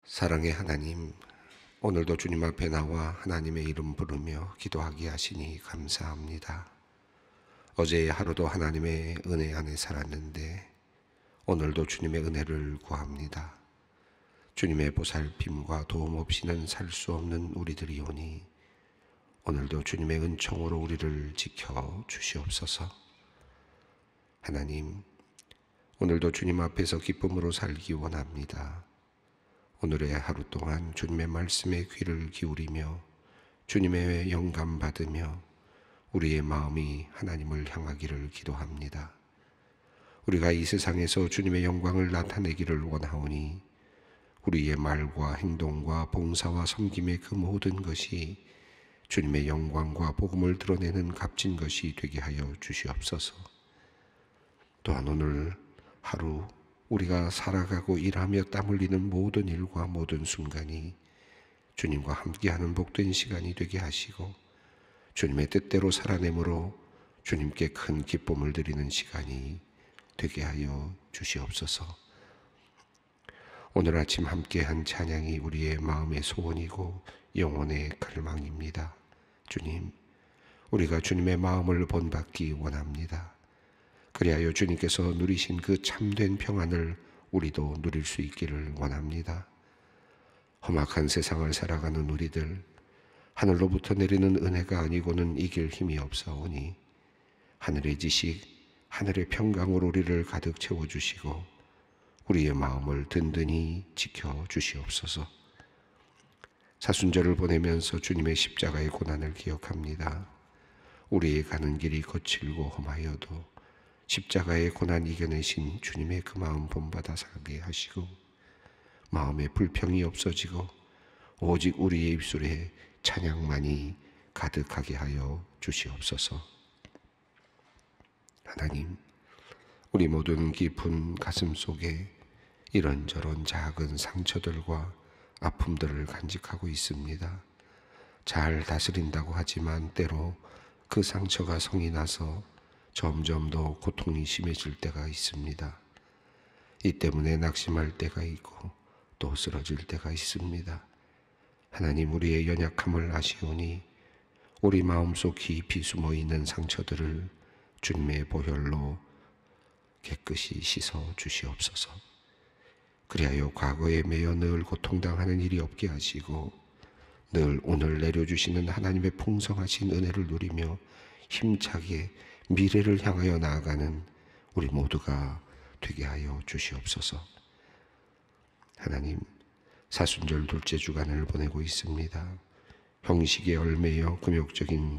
사랑의 하나님, 오늘도 주님 앞에 나와 하나님의 이름 부르며 기도하게 하시니 감사합니다. 어제 하루도 하나님의 은혜 안에 살았는데 오늘도 주님의 은혜를 구합니다. 주님의 보살핌과 도움 없이는 살 수 없는 우리들이오니 오늘도 주님의 은총으로 우리를 지켜 주시옵소서. 하나님, 오늘도 주님 앞에서 기쁨으로 살기 원합니다. 오늘의 하루 동안 주님의 말씀에 귀를 기울이며 주님의 영감 받으며 우리의 마음이 하나님을 향하기를 기도합니다. 우리가 이 세상에서 주님의 영광을 나타내기를 원하오니 우리의 말과 행동과 봉사와 섬김의 그 모든 것이 주님의 영광과 복음을 드러내는 값진 것이 되게 하여 주시옵소서. 또한 오늘 하루 우리가 살아가고 일하며 땀 흘리는 모든 일과 모든 순간이 주님과 함께하는 복된 시간이 되게 하시고 주님의 뜻대로 살아내므로 주님께 큰 기쁨을 드리는 시간이 되게 하여 주시옵소서. 오늘 아침 함께한 찬양이 우리의 마음의 소원이고 영혼의 갈망입니다. 주님, 우리가 주님의 마음을 본받기 원합니다. 그리하여 주님께서 누리신 그 참된 평안을 우리도 누릴 수 있기를 원합니다. 험악한 세상을 살아가는 우리들, 하늘로부터 내리는 은혜가 아니고는 이길 힘이 없사오니 하늘의 지식, 하늘의 평강으로 우리를 가득 채워주시고 우리의 마음을 든든히 지켜주시옵소서. 사순절을 보내면서 주님의 십자가의 고난을 기억합니다. 우리의 가는 길이 거칠고 험하여도 십자가의 고난 이겨내신 주님의 그 마음 본받아 살게 하시고 마음에 불평이 없어지고 오직 우리의 입술에 찬양만이 가득하게 하여 주시옵소서. 하나님, 우리 모든 깊은 가슴 속에 이런저런 작은 상처들과 아픔들을 간직하고 있습니다. 잘 다스린다고 하지만 때로 그 상처가 성이 나서 점점 더 고통이 심해질 때가 있습니다. 이 때문에 낙심할 때가 있고 또 쓰러질 때가 있습니다. 하나님, 우리의 연약함을 아시오니 우리 마음속 깊이 숨어있는 상처들을 주님의 보혈로 깨끗이 씻어 주시옵소서. 그리하여 과거에 매여 늘 고통당하는 일이 없게 하시고 늘 오늘 내려주시는 하나님의 풍성하신 은혜를 누리며 힘차게 미래를 향하여 나아가는 우리 모두가 되게 하여 주시옵소서. 하나님, 사순절 둘째 주간을 보내고 있습니다. 형식에 얽매여 금욕적인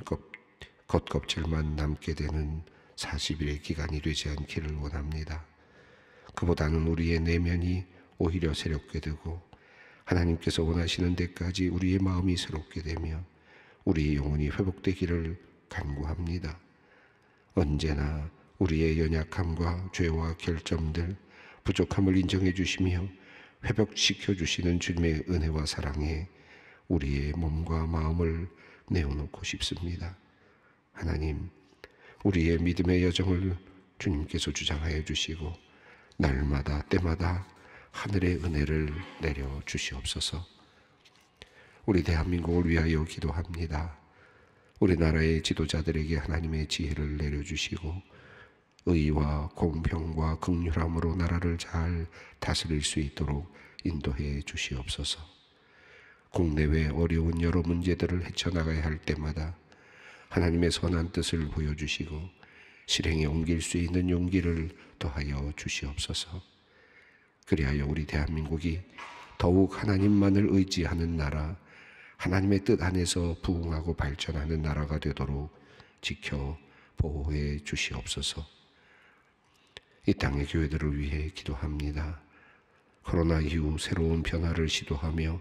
겉껍질만 남게 되는 40일의 기간이 되지 않기를 원합니다. 그보다는 우리의 내면이 오히려 새롭게 되고 하나님께서 원하시는 데까지 우리의 마음이 새롭게 되며 우리의 영혼이 회복되기를 간구합니다. 언제나 우리의 연약함과 죄와 결점들, 부족함을 인정해 주시며 회복시켜 주시는 주님의 은혜와 사랑에 우리의 몸과 마음을 내어놓고 싶습니다. 하나님, 우리의 믿음의 여정을 주님께서 주장하여 주시고 날마다 때마다 하늘의 은혜를 내려 주시옵소서. 우리 대한민국을 위하여 기도합니다. 우리나라의 지도자들에게 하나님의 지혜를 내려주시고 의와 공평과 긍휼함으로 나라를 잘 다스릴 수 있도록 인도해 주시옵소서. 국내외 어려운 여러 문제들을 헤쳐나가야 할 때마다 하나님의 선한 뜻을 보여주시고 실행에 옮길 수 있는 용기를 더하여 주시옵소서. 그리하여 우리 대한민국이 더욱 하나님만을 의지하는 나라, 하나님의 뜻 안에서 부흥하고 발전하는 나라가 되도록 지켜 보호해 주시옵소서. 이 땅의 교회들을 위해 기도합니다. 코로나 이후 새로운 변화를 시도하며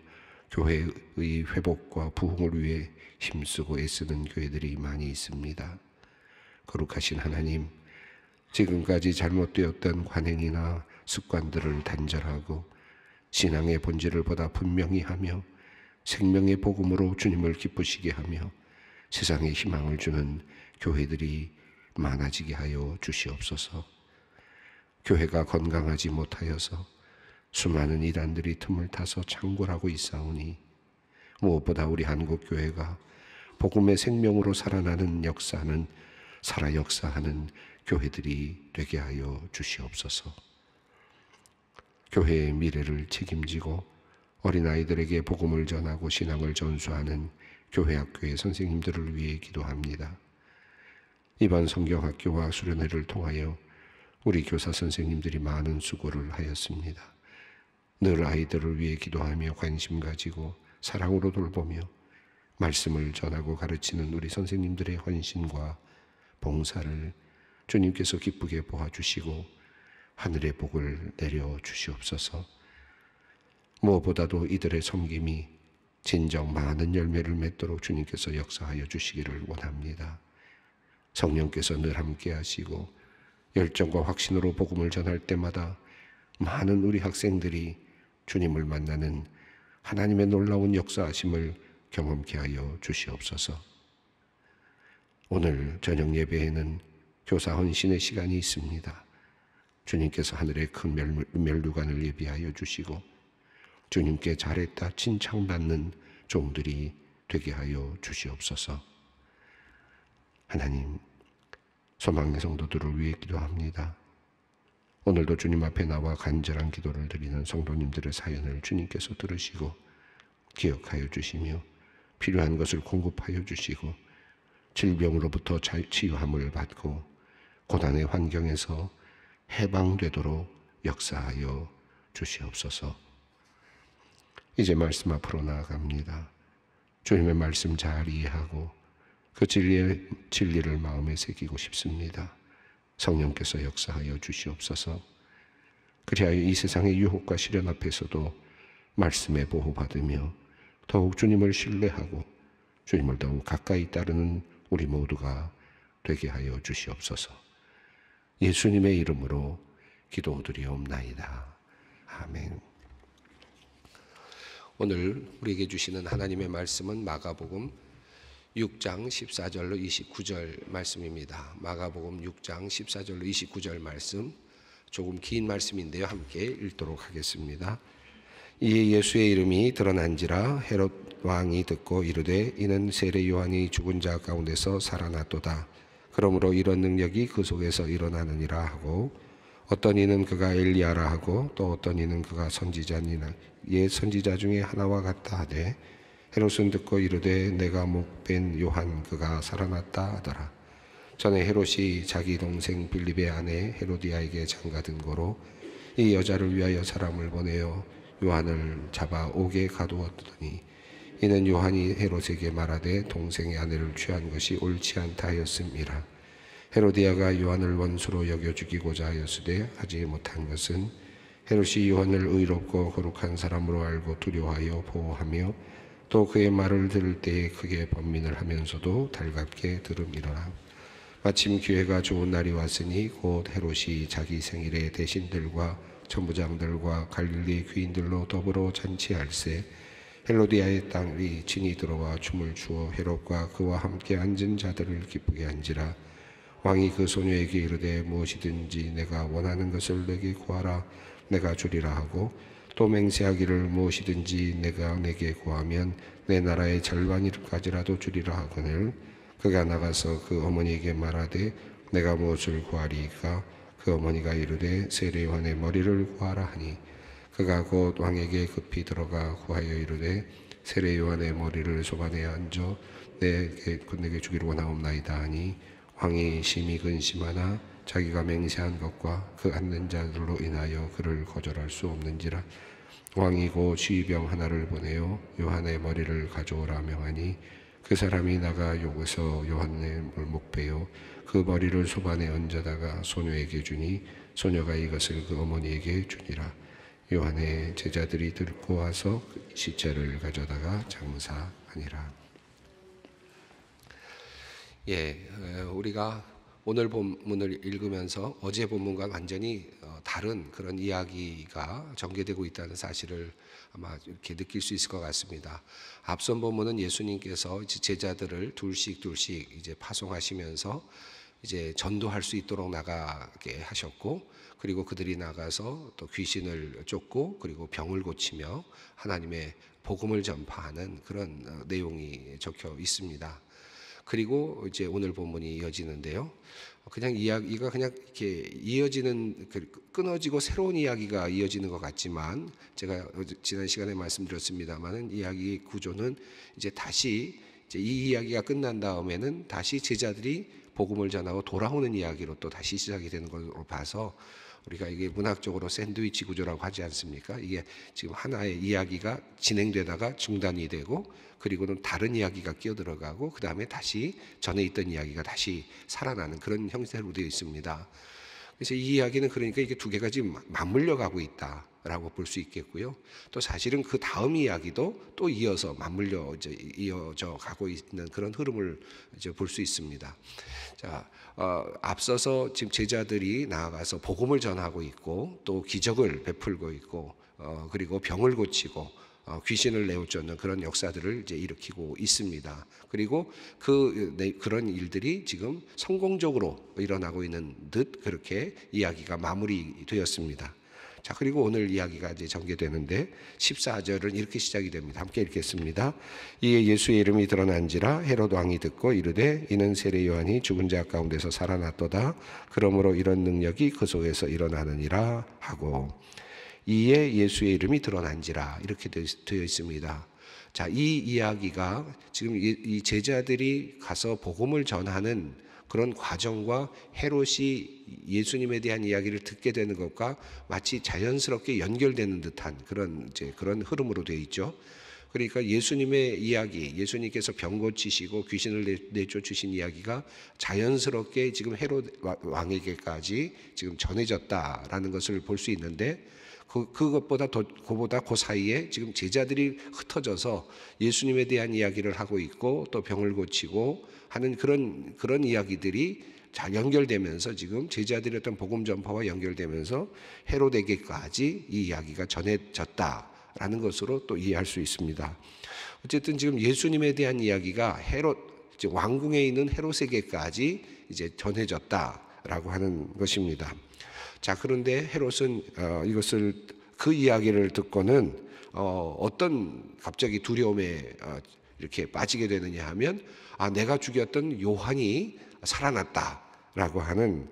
교회의 회복과 부흥을 위해 힘쓰고 애쓰는 교회들이 많이 있습니다. 거룩하신 하나님, 지금까지 잘못되었던 관행이나 습관들을 단절하고 신앙의 본질을 보다 분명히 하며 생명의 복음으로 주님을 기쁘시게 하며 세상에 희망을 주는 교회들이 많아지게 하여 주시옵소서. 교회가 건강하지 못하여서 수많은 이단들이 틈을 타서 창궐하고 있사오니 무엇보다 우리 한국교회가 복음의 생명으로 살아나는 역사는 살아 역사하는 교회들이 되게 하여 주시옵소서. 교회의 미래를 책임지고 어린아이들에게 복음을 전하고 신앙을 전수하는 교회 학교의 선생님들을 위해 기도합니다. 이번 성경학교와 수련회를 통하여 우리 교사 선생님들이 많은 수고를 하였습니다. 늘 아이들을 위해 기도하며 관심 가지고 사랑으로 돌보며 말씀을 전하고 가르치는 우리 선생님들의 헌신과 봉사를 주님께서 기쁘게 보아주시고 하늘의 복을 내려 주시옵소서. 무엇보다도 이들의 섬김이 진정 많은 열매를 맺도록 주님께서 역사하여 주시기를 원합니다. 성령께서 늘 함께 하시고 열정과 확신으로 복음을 전할 때마다 많은 우리 학생들이 주님을 만나는 하나님의 놀라운 역사하심을 경험케 하여 주시옵소서. 오늘 저녁 예배에는 교사 헌신의 시간이 있습니다. 주님께서 하늘의 큰 멸류관을 예비하여 주시고 주님께 잘했다 칭찬받는 종들이 되게 하여 주시옵소서. 하나님, 소망의 성도들을 위해 기도합니다. 오늘도 주님 앞에 나와 간절한 기도를 드리는 성도님들의 사연을 주님께서 들으시고 기억하여 주시며 필요한 것을 공급하여 주시고 질병으로부터 치유함을 받고 고난의 환경에서 해방되도록 역사하여 주시옵소서. 이제 말씀 앞으로 나아갑니다. 주님의 말씀 잘 이해하고 그 진리를 마음에 새기고 싶습니다. 성령께서 역사하여 주시옵소서. 그리하여 이 세상의 유혹과 시련 앞에서도 말씀에 보호받으며 더욱 주님을 신뢰하고 주님을 더욱 가까이 따르는 우리 모두가 되게 하여 주시옵소서. 예수님의 이름으로 기도드리옵나이다. 아멘. 오늘 우리에게 주시는 하나님의 말씀은 마가복음 6장 14절로 29절 말씀입니다. 마가복음 6장 14절로 29절 말씀, 조금 긴 말씀인데요. 함께 읽도록 하겠습니다. 이에 예수의 이름이 드러난지라 헤롯 왕이 듣고 이르되 이는 세례 요한이 죽은 자 가운데서 살아났도다. 그러므로 이런 능력이 그 속에서 일어나느니라 하고 어떤 이는 그가 엘리야라 하고 또 어떤 이는 그가 선지자니라 옛 선지자 중에 하나와 같다 하되 헤롯은 듣고 이르되 내가 목벤 요한 그가 살아났다 하더라. 전에 헤롯이 자기 동생 빌립의 아내 헤로디아에게 장가든 고로 이 여자를 위하여 사람을 보내어 요한을 잡아 옥에 가두었더니 이는 요한이 헤롯에게 말하되 동생의 아내를 취한 것이 옳지 않다 하였음이라. 헤로디아가 요한을 원수로 여겨 죽이고자 하였으되 하지 못한 것은 헤롯이 요한을 의롭고 거룩한 사람으로 알고 두려워하여 보호하며 또 그의 말을 들을 때에 크게 번민을 하면서도 달갑게 들음이라. 마침 기회가 좋은 날이 왔으니 곧 헤롯이 자기 생일에 대신들과 천부장들과 갈릴리 귀인들로 더불어 잔치할세 헬로디아의 딸이 친히 들어와 춤을 추어 헤롯과 그와 함께 앉은 자들을 기쁘게 한지라. 왕이 그 소녀에게 이르되 무엇이든지 내가 원하는 것을 내게 구하라 내가 주리라 하고 또 맹세하기를 무엇이든지 내가 내게 구하면 내 나라의 절반까지라도 주리라 하거늘 그가 나가서 그 어머니에게 말하되 내가 무엇을 구하리이까 그 어머니가 이르되 세례 요한의 머리를 구하라 하니 그가 곧 왕에게 급히 들어가 구하여 이르되 세례 요한의 머리를 소반에 얹어 내게 주기를 원하옵나이다 하니 왕이 심히 근심하나 자기가 맹세한 것과 그 앉는 자들로 인하여 그를 거절할 수 없는지라. 왕이 곧 시병 하나를 보내어 요한의 머리를 가져오라 명하니 그 사람이 나가 요에서 요한의 목베어 그 머리를 소반에 얹어다가 소녀에게 주니 소녀가 이것을 그 어머니에게 주니라. 요한의 제자들이 들고 와서 시체를 가져다가 장사하니라. 우리가 오늘 본문을 읽으면서 어제 본문과 완전히 다른 그런 이야기가 전개되고 있다는 사실을 아마 이렇게 느낄 수 있을 것 같습니다. 앞선 본문은 예수님께서 제자들을 둘씩 이제 파송하시면서 이제 전도할 수 있도록 나가게 하셨고, 그리고 그들이 나가서 또 귀신을 쫓고 그리고 병을 고치며 하나님의 복음을 전파하는 그런 내용이 적혀 있습니다. 그리고 이제 오늘 본문이 이어지는데요. 그냥 이야기가 그냥 이렇게 이어지는, 끊어지고 새로운 이야기가 이어지는 것 같지만, 제가 지난 시간에 말씀드렸습니다만은 이야기 구조는 이제 다시 이제 이 이야기가 끝난 다음에는 다시 제자들이 복음을 전하고 돌아오는 이야기로 또 다시 시작이 되는 걸로 봐서, 우리가 이게 문학적으로 샌드위치 구조라고 하지 않습니까? 이게 지금 하나의 이야기가 진행되다가 중단이 되고, 그리고는 다른 이야기가 끼어들어가고, 그 다음에 다시 전에 있던 이야기가 다시 살아나는 그런 형태로 되어 있습니다. 그래서 이 이야기는 그러니까 이게 두 개가 지금 맞물려 가고 있다라고 볼 수 있겠고요. 또 사실은 그 다음 이야기도 또 이어서 맞물려 이어져 가고 있는 그런 흐름을 이제 볼 수 있습니다. 자, 앞서서 지금 제자들이 나아가서 복음을 전하고 있고, 또 기적을 베풀고 있고, 그리고 병을 고치고 귀신을 내어쫓는 그런 역사들을 이제 일으키고 있습니다. 그리고 그런 일들이 지금 성공적으로 일어나고 있는 듯 그렇게 이야기가 마무리되었습니다. 자, 그리고 오늘 이야기가 이제 전개되는데 14절은 이렇게 시작이 됩니다. 함께 읽겠습니다. 이에 예수의 이름이 드러난지라 헤롯 왕이 듣고 이르되 이는 세례 요한이 죽은 자 가운데서 살아났도다. 그러므로 이런 능력이 그 속에서 일어나느니라 하고, 이에 예수의 이름이 드러난지라 이렇게 되어 있습니다. 자, 이 이야기가 지금 이 제자들이 가서 복음을 전하는 그런 과정과 헤롯이 예수님에 대한 이야기를 듣게 되는 것과 마치 자연스럽게 연결되는 듯한 그런 흐름으로 되어 있죠. 그러니까 예수님의 이야기, 예수님께서 병 고치시고 귀신을 내쫓으신 이야기가 자연스럽게 지금 헤롯 왕에게까지 지금 전해졌다라는 것을 볼 수 있는데, 그보다 그 사이에 지금 제자들이 흩어져서 예수님에 대한 이야기를 하고 있고, 또 병을 고치고 하는 그런 이야기들이 잘 연결되면서 지금 제자들의 어떤 복음 전파와 연결되면서 헤롯에게까지 이 이야기가 전해졌다라는 것으로 또 이해할 수 있습니다. 어쨌든 지금 예수님에 대한 이야기가 왕궁에 있는 헤롯에게까지 이제 전해졌다라고 하는 것입니다. 자, 그런데 헤롯은 그 이야기를 듣고는 어떤 갑자기 두려움에 이렇게 빠지게 되느냐 하면, 내가 죽였던 요한이 살아났다라고 하는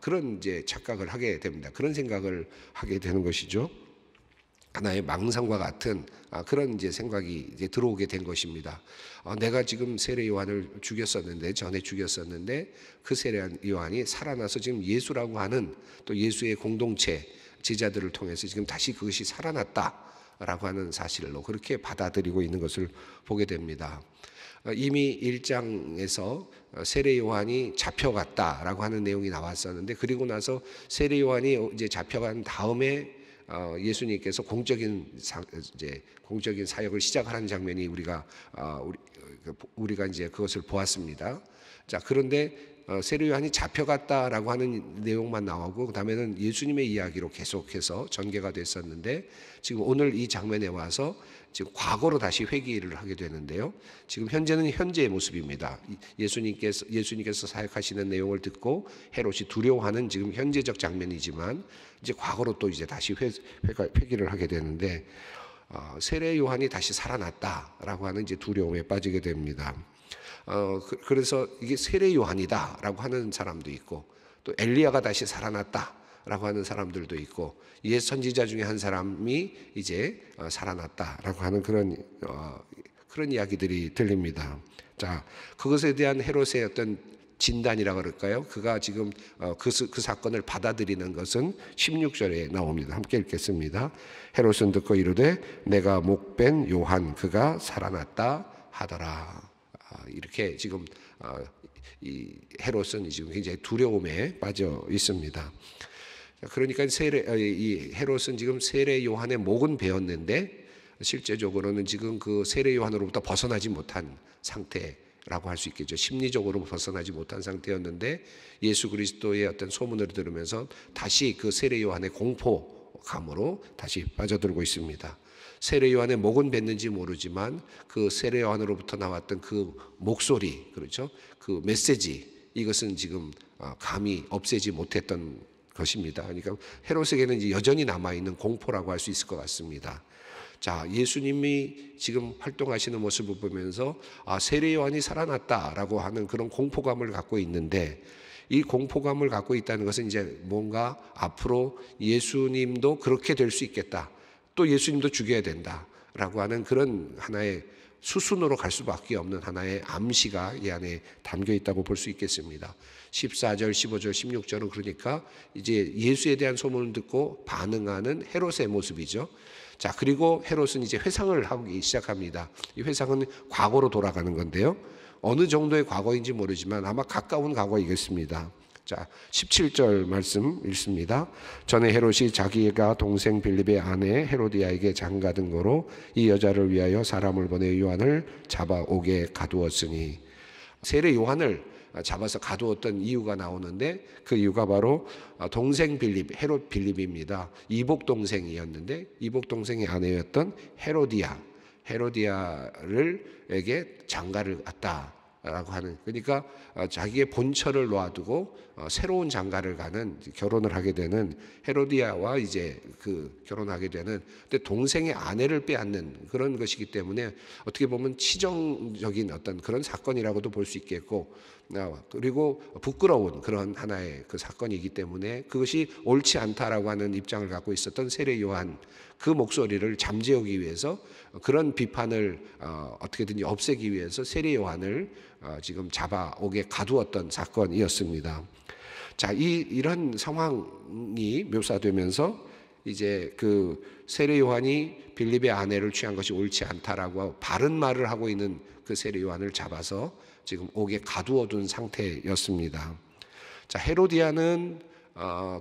그런 이제 착각을 하게 됩니다. 그런 생각을 하게 되는 것이죠. 하나의 망상과 같은 그런 이제 생각이 이제 들어오게 된 것입니다. 내가 지금 세례 요한을 전에 죽였었는데 그 세례 요한이 살아나서 지금 예수라고 하는 또 예수의 공동체 제자들을 통해서 지금 다시 그것이 살아났다라고 하는 사실로 그렇게 받아들이고 있는 것을 보게 됩니다. 이미 1장에서 세례 요한이 잡혀갔다라고 하는 내용이 나왔었는데, 그리고 나서 세례 요한이 이제 잡혀간 다음에 예수님께서 공적인 사역을 시작하는 장면이 우리가 이제 그것을 보았습니다. 자, 그런데 세례 요한이 잡혀갔다라고 하는 내용만 나오고, 그다음에는 예수님의 이야기로 계속해서 전개가 됐었는데, 지금 오늘 이 장면에 와서 지금 과거로 다시 회귀를 하게 되는데요. 지금 현재는 현재의 모습입니다. 예수님께서 사역하시는 내용을 듣고 헤롯이 두려워하는 지금 현재적 장면이지만, 이제 과거로 또 이제 다시 회귀를 하게 되는데, 세례 요한이 다시 살아났다라고 하는 이제 두려움에 빠지게 됩니다. 그래서 이게 세례 요한이다라고 하는 사람도 있고, 또 엘리야가 다시 살아났다라고 하는 사람들도 있고, 옛 선지자 중에 한 사람이 이제 살아났다라고 하는 그런 이야기들이 들립니다. 자, 그것에 대한 헤롯의 어떤 진단이라 그럴까요? 그가 지금 그 사건을 받아들이는 것은 16절에 나옵니다. 함께 읽겠습니다. 헤롯은 듣고 이르되 내가 목벤 요한 그가 살아났다 하더라. 이렇게 지금 이 헤롯은 지금 굉장히 두려움에 빠져 있습니다. 그러니까 이 헤롯은 지금 세례 요한의 목은 베었는데, 실제적으로는 지금 그 세례 요한으로부터 벗어나지 못한 상태라고 할 수 있겠죠. 심리적으로 벗어나지 못한 상태였는데, 예수 그리스도의 어떤 소문을 들으면서 다시 그 세례 요한의 공포감으로 다시 빠져들고 있습니다. 세례 요한의 목은 뱉는지 모르지만 그 세례 요한으로부터 나왔던 그 목소리, 그렇죠? 그 메시지, 이것은 지금 감히 없애지 못했던 것입니다. 그러니까 헤롯에게는 이제 여전히 남아있는 공포라고 할 수 있을 것 같습니다. 자, 예수님이 지금 활동하시는 모습을 보면서 세례 요한이 살아났다라고 하는 그런 공포감을 갖고 있는데, 이 공포감을 갖고 있다는 것은 이제 뭔가 앞으로 예수님도 그렇게 될 수 있겠다, 또 예수님도 죽여야 된다라고 하는 그런 하나의 수순으로 갈 수밖에 없는 하나의 암시가 이 안에 담겨 있다고 볼 수 있겠습니다. 14절, 15절, 16절은 그러니까 이제 예수에 대한 소문을 듣고 반응하는 헤롯의 모습이죠. 자, 그리고 헤롯은 이제 회상을 하기 시작합니다. 이 회상은 과거로 돌아가는 건데요. 어느 정도의 과거인지 모르지만 아마 가까운 과거이겠습니다. 자, 17절 말씀 읽습니다. 전에 헤롯이 자기가 동생 빌립의 아내 헤로디아에게 장가든 거로 이 여자를 위하여 사람을 보내 요한을 잡아오게 가두었으니, 세례 요한을 잡아서 가두었던 이유가 나오는데, 그 이유가 바로 동생 빌립, 헤롯 빌립입니다. 이복 동생이었는데 이복 동생의 아내였던 헤로디아에게 장가를 갔다라고 하는, 그러니까 자기의 본처를 놔두고 새로운 장가를 가는, 결혼을 하게 되는 헤로디아와 이제 그 결혼하게 되는, 근데 동생의 아내를 빼앗는 그런 것이기 때문에 어떻게 보면 치정적인 어떤 그런 사건이라고도 볼 수 있겠고, 그리고 부끄러운 그런 하나의 그 사건이기 때문에 그것이 옳지 않다라고 하는 입장을 갖고 있었던 세례 요한, 그 목소리를 잠재우기 위해서, 그런 비판을 어떻게든지 없애기 위해서 세례 요한을 지금 잡아오게 가두었던 사건이었습니다. 자, 이런 상황이 묘사되면서 이제 그 세례 요한이 빌립의 아내를 취한 것이 옳지 않다라고 바른 말을 하고 있는 그 세례 요한을 잡아서 지금 옥에 가두어둔 상태였습니다. 자, 헤로디아는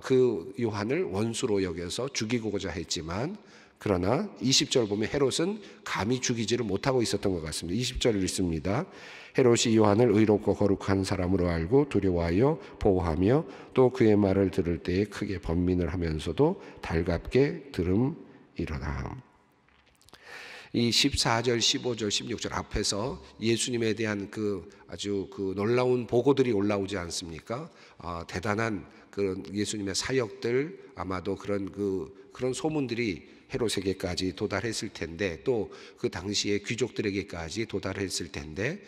그 요한을 원수로 여겨서 죽이고자 했지만, 그러나 20절 보면 헤롯은 감히 죽이지를 못하고 있었던 것 같습니다. 20절을 읽습니다. 헤롯이 요한을 의롭고 거룩한 사람으로 알고 두려워하여 보호하며 또 그의 말을 들을 때에 크게 번민을 하면서도 달갑게 들음이로라. 이 14절, 15절, 16절 앞에서 예수님에 대한 그 아주 그 놀라운 보고들이 올라오지 않습니까? 대단한 그런 예수님의 사역들, 아마도 그런 소문들이 헤롯에게까지 도달했을 텐데, 또 그 당시의 귀족들에게까지 도달했을 텐데,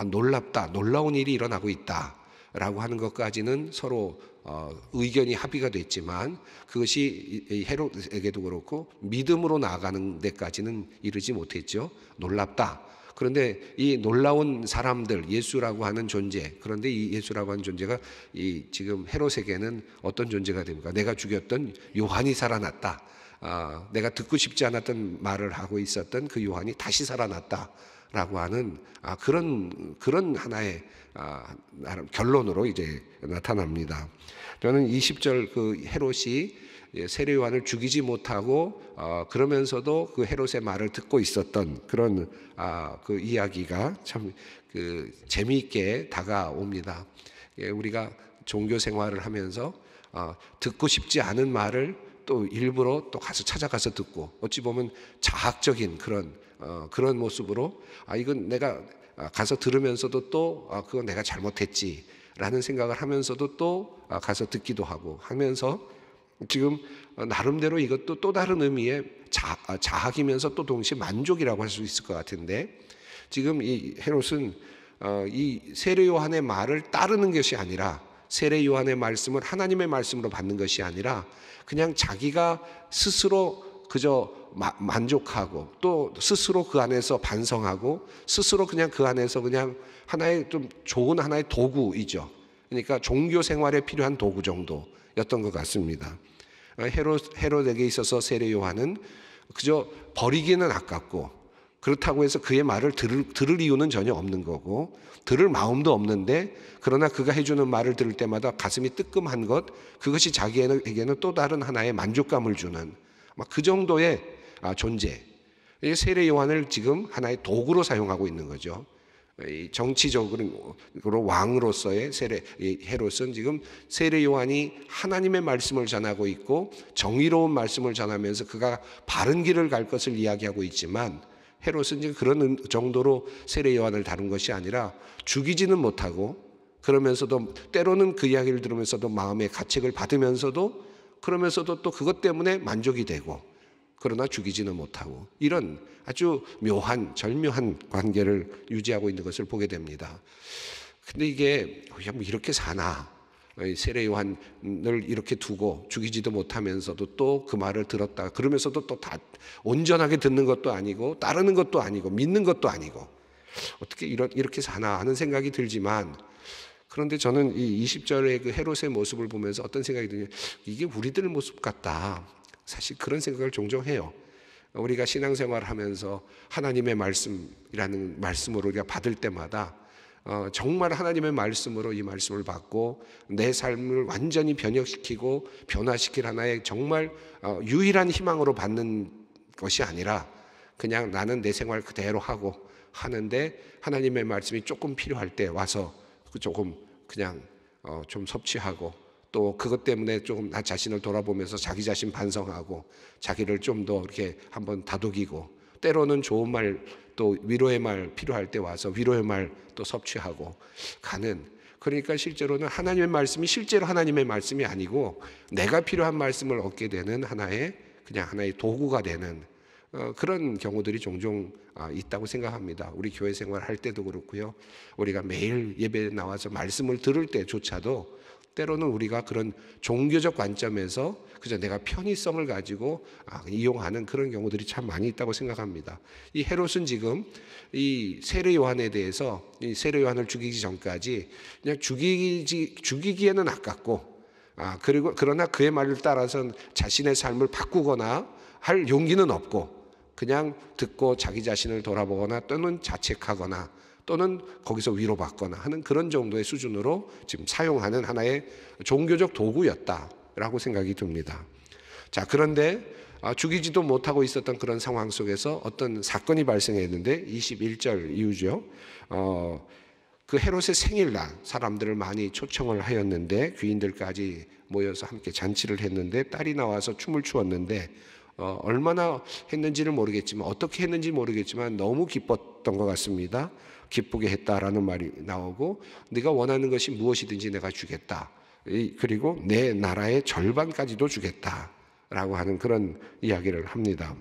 놀랍다, 놀라운 일이 일어나고 있다라고 하는 것까지는 서로 의견이 합의가 됐지만, 그것이 헤롯에게도 그렇고 믿음으로 나아가는 데까지는 이르지 못했죠. 놀랍다. 그런데 이 놀라운 사람들, 예수라고 하는 존재, 그런데 이 예수라고 하는 존재가 이 지금 헤롯에게는 어떤 존재가 됩니까? 내가 죽였던 요한이 살아났다. 내가 듣고 싶지 않았던 말을 하고 있었던 그 요한이 다시 살아났다라고 하는 그런 하나의 결론으로 이제 나타납니다. 저는 20절 그 헤롯이 세례 요한을 죽이지 못하고 그러면서도 그 헤롯의 말을 듣고 있었던 그런 그 이야기가 참 그 재미있게 다가옵니다. 우리가 종교 생활을 하면서 듣고 싶지 않은 말을 또 일부러 또 찾아가서 듣고, 어찌 보면 자학적인 그런 모습으로 이건 내가 가서 들으면서도 또 그건 내가 잘못했지라는 생각을 하면서도 또 가서 듣기도 하고 하면서, 지금 나름대로 이것도 또 다른 의미의 자학이면서 또 동시에 만족이라고 할 수 있을 것 같은데, 지금 이 헤롯은 이 세례 요한의 말을 따르는 것이 아니라, 세례 요한의 말씀을 하나님의 말씀으로 받는 것이 아니라 그냥 자기가 스스로 그저 만족하고, 또 스스로 그 안에서 반성하고, 스스로 그냥 그 안에서 그냥 하나의 좀 좋은 하나의 도구이죠. 그러니까 종교 생활에 필요한 도구 정도였던 것 같습니다. 헤롯에게 있어서 세례 요한은 그저 버리기는 아깝고, 그렇다고 해서 그의 말을 들을 이유는 전혀 없는 거고, 들을 마음도 없는데, 그러나 그가 해주는 말을 들을 때마다 가슴이 뜨끔한 것, 그것이 자기에게는 또 다른 하나의 만족감을 주는 그 정도의 존재. 세례 요한을 지금 하나의 도구로 사용하고 있는 거죠. 정치적으로 왕으로서의 헤롯은 지금 세례 요한이 하나님의 말씀을 전하고 있고 정의로운 말씀을 전하면서 그가 바른 길을 갈 것을 이야기하고 있지만, 헤롯은 지금 그런 정도로 세례 요한을 다룬 것이 아니라 죽이지는 못하고, 그러면서도 때로는 그 이야기를 들으면서도 마음의 가책을 받으면서도 그러면서도 또 그것 때문에 만족이 되고 그러나 죽이지는 못하고 이런 아주 묘한 절묘한 관계를 유지하고 있는 것을 보게 됩니다. 근데 이게 뭐 이렇게 사나? 세례 요한을 이렇게 두고 죽이지도 못하면서도 또 그 말을 들었다. 그러면서도 또 다 온전하게 듣는 것도 아니고 따르는 것도 아니고 믿는 것도 아니고 어떻게 이렇게 사나 하는 생각이 들지만, 그런데 저는 이 20절의 그 헤롯의 모습을 보면서 어떤 생각이 드냐면 이게 우리들 모습 같다. 사실 그런 생각을 종종 해요. 우리가 신앙생활을 하면서 하나님의 말씀이라는 말씀으로 우리가 받을 때마다 정말 하나님의 말씀으로 이 말씀을 받고 내 삶을 완전히 변혁시키고 변화시킬 하나의 정말 유일한 희망으로 받는 것이 아니라 그냥 나는 내 생활 그대로 하고 하는데 하나님의 말씀이 조금 필요할 때 와서 조금 그냥 좀 섭취하고 또 그것 때문에 조금 나 자신을 돌아보면서 자기 자신 반성하고 자기를 좀 더 이렇게 한번 다독이고 때로는 좋은 말 또 위로의 말 필요할 때 와서 위로의 말 또 섭취하고 가는, 그러니까 실제로는 하나님의 말씀이 실제로 하나님의 말씀이 아니고 내가 필요한 말씀을 얻게 되는 하나의 그냥 하나의 도구가 되는 그런 경우들이 종종 있다고 생각합니다. 우리 교회 생활할 때도 그렇고요. 우리가 매일 예배에 나와서 말씀을 들을 때조차도 때로는 우리가 그런 종교적 관점에서 그저 내가 편의성을 가지고 이용하는 그런 경우들이 참 많이 있다고 생각합니다. 이 헤롯은 지금 이 세례 요한에 대해서 이 세례 요한을 죽이기 전까지 그냥 죽이기에는 아깝고 그리고 그러나 그의 말을 따라서 자신의 삶을 바꾸거나 할 용기는 없고 그냥 듣고 자기 자신을 돌아보거나 또는 자책하거나 또는 거기서 위로받거나 하는 그런 정도의 수준으로 지금 사용하는 하나의 종교적 도구였다라고 생각이 듭니다. 자, 그런데 죽이지도 못하고 있었던 그런 상황 속에서 어떤 사건이 발생했는데 21절 이후죠. 그 헤롯의 생일날 사람들을 많이 초청을 하였는데 귀인들까지 모여서 함께 잔치를 했는데 딸이 나와서 춤을 추었는데 얼마나 했는지는 모르겠지만 어떻게 했는지 모르겠지만 너무 기뻤던 것 같습니다. 기쁘게 했다라는 말이 나오고 네가 원하는 것이 무엇이든지 내가 주겠다. 그리고 내 나라의 절반까지도 주겠다라고 하는 그런 이야기를 합니다.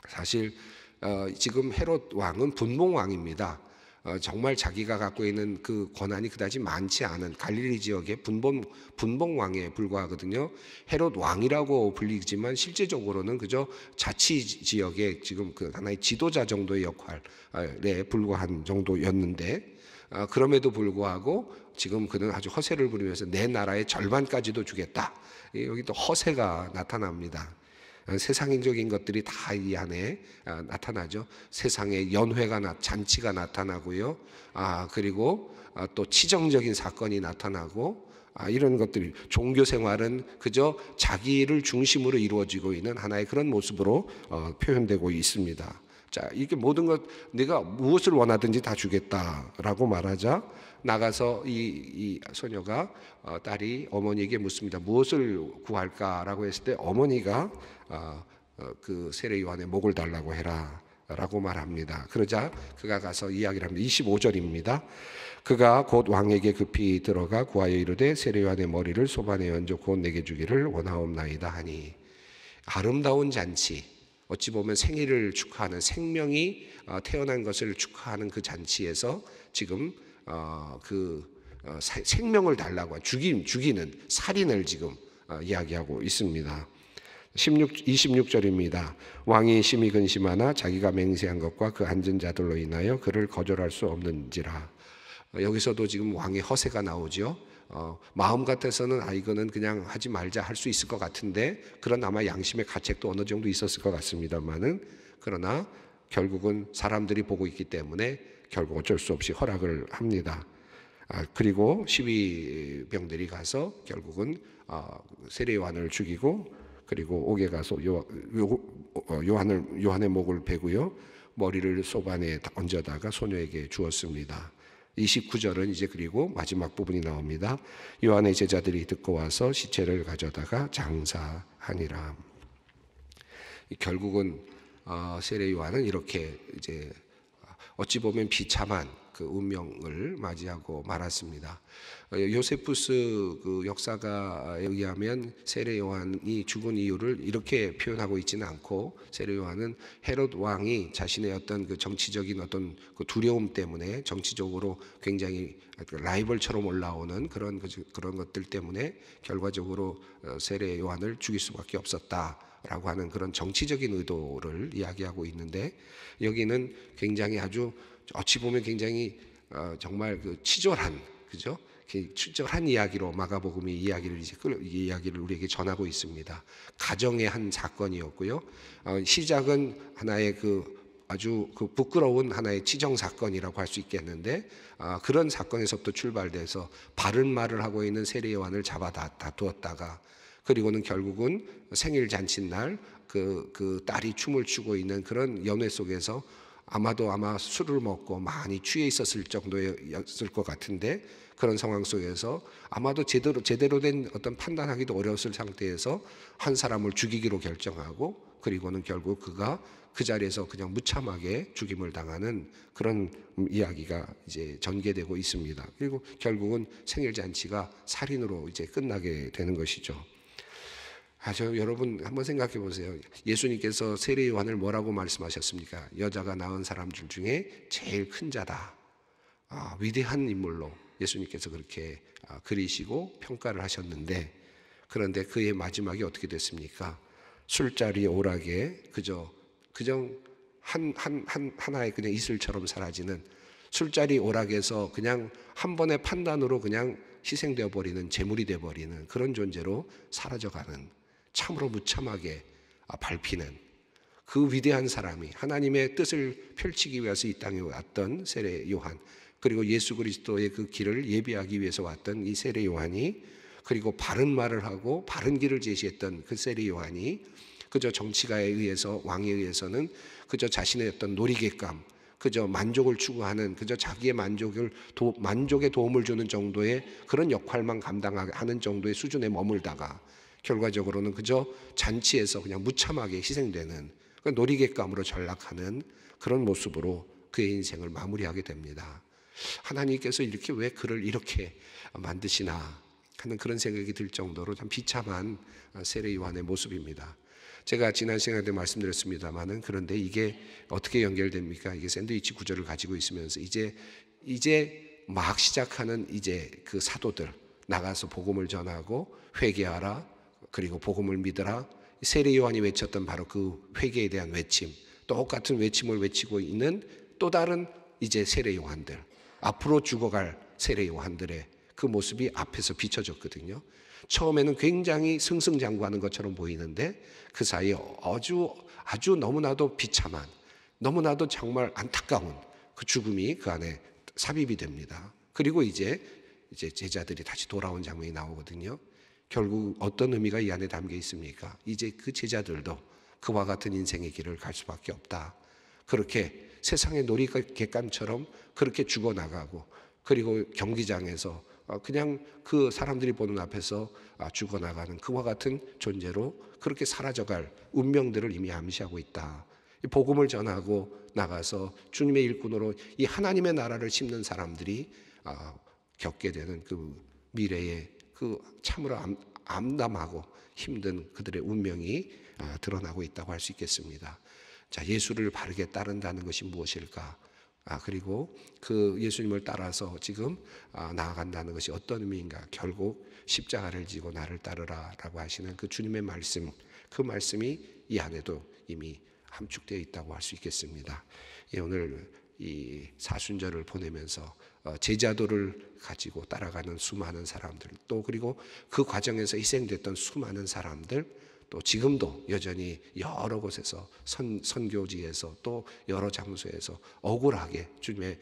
사실 지금 헤롯 왕은 분봉 왕입니다. 정말 자기가 갖고 있는 그 권한이 그다지 많지 않은 갈릴리 지역의 분봉 왕에 불과하거든요. 헤롯 왕이라고 불리지만 실제적으로는 그저 자치 지역의 지금 그 하나의 지도자 정도의 역할에 불과한 정도였는데 그럼에도 불구하고 지금 그는 아주 허세를 부리면서 내 나라의 절반까지도 주겠다. 여기 또 허세가 나타납니다. 세상적인 것들이 다 이 안에 나타나죠. 세상의 연회가 잔치가 나타나고요. 그리고 또 치정적인 사건이 나타나고 이런 것들이 종교 생활은 그저 자기를 중심으로 이루어지고 있는 하나의 그런 모습으로 표현되고 있습니다. 자, 이게 모든 것 네가 무엇을 원하든지 다 주겠다라고 말하자 나가서 이 소녀가 딸이 어머니에게 묻습니다. 무엇을 구할까라고 했을 때 어머니가 그 세례 요한의 목을 달라고 해라 라고 말합니다. 그러자 그가 가서 이야기를 합니다. 25절입니다. 그가 곧 왕에게 급히 들어가 구하여 이르되 세례 요한의 머리를 소반에 얹어 곧 내게 주기를 원하옵나이다 하니, 아름다운 잔치, 어찌 보면 생일을 축하하는 생명이 태어난 것을 축하하는 그 잔치에서 지금 생명을 달라고 죽이는 살인을 지금 이야기하고 있습니다. 26절입니다. 왕이 심히 근심하나 자기가 맹세한 것과 그 앉은 자들로 인하여 그를 거절할 수 없는지라. 여기서도 지금 왕의 허세가 나오죠. 마음 같아서는 이거는 그냥 하지 말자 할 수 있을 것 같은데 그런 아마 양심의 가책도 어느 정도 있었을 것 같습니다만은, 그러나 결국은 사람들이 보고 있기 때문에 결국 어쩔 수 없이 허락을 합니다. 그리고 12병들이 가서 결국은 세례 요한을 죽이고 그리고 옥에 가서 요한의 목을 베고요 머리를 소반에 얹어다가 소녀에게 주었습니다. 29절은 이제 그리고 마지막 부분이 나옵니다. 요한의 제자들이 듣고 와서 시체를 가져다가 장사하니라. 결국은 세례 요한은 이렇게 이제 어찌 보면 비참한 그 운명을 맞이하고 말았습니다. 요세푸스 그 역사가에 의하면 세례 요한이 죽은 이유를 이렇게 표현하고 있지는 않고, 세례 요한은 헤롯 왕이 자신의 어떤 그 정치적인 어떤 그 두려움 때문에, 정치적으로 굉장히 라이벌처럼 올라오는 그런 것들 때문에 결과적으로 세례 요한을 죽일 수밖에 없었다라고 하는 그런 정치적인 의도를 이야기하고 있는데, 여기는 굉장히 아주 어찌 보면 굉장히 정말 그 치졸한, 그죠? 치졸한 이야기로 마가복음이 이야기를 우리에게 전하고 있습니다. 가정의 한 사건이었고요. 시작은 하나의 아주 부끄러운 하나의 치정 사건이라고 할 수 있겠는데, 그런 사건에서부터 출발돼서 바른 말을 하고 있는 세례 요한을 잡아 다투었다가, 그리고는 결국은 생일 잔칫날 그 딸이 춤을 추고 있는 그런 연회 속에서 아마 술을 먹고 많이 취해 있었을 정도였을 것 같은데, 그런 상황 속에서 아마도 제대로 된 어떤 판단하기도 어려웠을 상태에서 한 사람을 죽이기로 결정하고, 그리고는 결국 그가 그 자리에서 그냥 무참하게 죽임을 당하는 그런 이야기가 이제 전개되고 있습니다. 그리고 결국은 생일 잔치가 살인으로 이제 끝나게 되는 것이죠. 여러분 한번 생각해 보세요. 예수님께서 세례 요한을 뭐라고 말씀하셨습니까? 여자가 낳은 사람들 중에 제일 큰 자다. 위대한 인물로 예수님께서 그렇게 그리시고 평가를 하셨는데, 그런데 그의 마지막이 어떻게 됐습니까? 술자리 오락에 그저 하나의 그냥 이슬처럼 사라지는, 술자리 오락에서 그냥 한 번의 판단으로 그냥 희생되어 버리는, 제물이 되어 버리는 그런 존재로 사라져가는, 참으로 무참하게 밟히는 그 위대한 사람이, 하나님의 뜻을 펼치기 위해서 이 땅에 왔던 세례 요한, 그리고 예수 그리스도의 그 길을 예비하기 위해서 왔던 이 세례 요한이, 그리고 바른 말을 하고 바른 길을 제시했던 그 세례 요한이 그저 정치가에 의해서, 왕에 의해서는 그저 자신의 어떤 놀이객감, 그저 만족을 추구하는, 그저 자기의 만족에 도움을 주는 정도의 그런 역할만 감당하는 정도의 수준에 머물다가 결과적으로는 그저 잔치에서 그냥 무참하게 희생되는, 놀이객감으로 전락하는 그런 모습으로 그의 인생을 마무리하게 됩니다. 하나님께서 왜 그를 이렇게 만드시나 하는 그런 생각이 들 정도로 참 비참한 세례 요한의 모습입니다. 제가 지난 시간에 말씀드렸습니다만은, 그런데 이게 어떻게 연결됩니까? 이게 샌드위치 구조를 가지고 있으면서 이제 막 시작하는 이제 그 사도들 나가서 복음을 전하고 회개하라, 그리고 복음을 믿으라, 세례 요한이 외쳤던 바로 그 회개에 대한 외침, 똑같은 외침을 외치고 있는 또 다른 이제 세례 요한들, 앞으로 죽어갈 세례 요한들의 그 모습이 앞에서 비춰졌거든요. 처음에는 굉장히 승승장구하는 것처럼 보이는데, 그 사이에 아주 너무나도 비참한, 너무나도 정말 안타까운 그 죽음이 그 안에 삽입이 됩니다. 그리고 이제 제자들이 다시 돌아온 장면이 나오거든요. 결국 어떤 의미가 이 안에 담겨 있습니까? 이제 그 제자들도 그와 같은 인생의 길을 갈 수밖에 없다. 그렇게 세상의 놀이객감처럼 그렇게 죽어나가고, 그리고 경기장에서 그냥 그 사람들이 보는 앞에서 죽어나가는 그와 같은 존재로 그렇게 사라져갈 운명들을 이미 암시하고 있다. 복음을 전하고 나가서 주님의 일꾼으로 이 하나님의 나라를 심는 사람들이 겪게 되는 그 미래의 그 참으로 암담하고 힘든 그들의 운명이 드러나고 있다고 할 수 있겠습니다. 자, 예수를 바르게 따른다는 것이 무엇일까? 그리고 그 예수님을 따라서 지금 나아간다는 것이 어떤 의미인가? 결국 십자가를 지고 나를 따르라 라고 하시는 그 주님의 말씀, 그 말씀이 이 안에도 이미 함축되어 있다고 할 수 있겠습니다. 오늘 이 사순절을 보내면서 제자도를 가지고 따라가는 수많은 사람들, 또 그리고 그 과정에서 희생됐던 수많은 사람들, 또 지금도 여전히 여러 곳에서 선교지에서 또 여러 장소에서 억울하게 주님의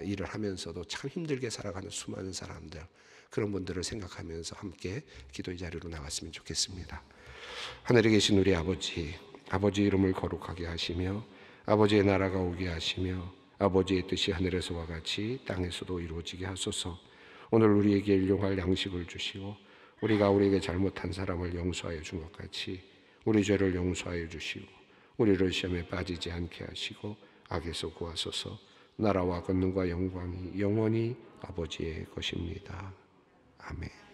일을 하면서도 참 힘들게 살아가는 수많은 사람들, 그런 분들을 생각하면서 함께 기도의 자리로 나갔으면 좋겠습니다. 하늘에 계신 우리 아버지 이름을 거룩하게 하시며 아버지의 나라가 오게 하시며 아버지의 뜻이 하늘에서와 같이 땅에서도 이루어지게 하소서. 오늘 우리에게 일용할 양식을 주시고 우리가 우리에게 잘못한 사람을 용서하여 준 것 같이 우리 죄를 용서하여 주시고 우리를 시험에 빠지지 않게 하시고 악에서 구하소서. 나라와 권능과 영광이 영원히 아버지의 것입니다. 아멘.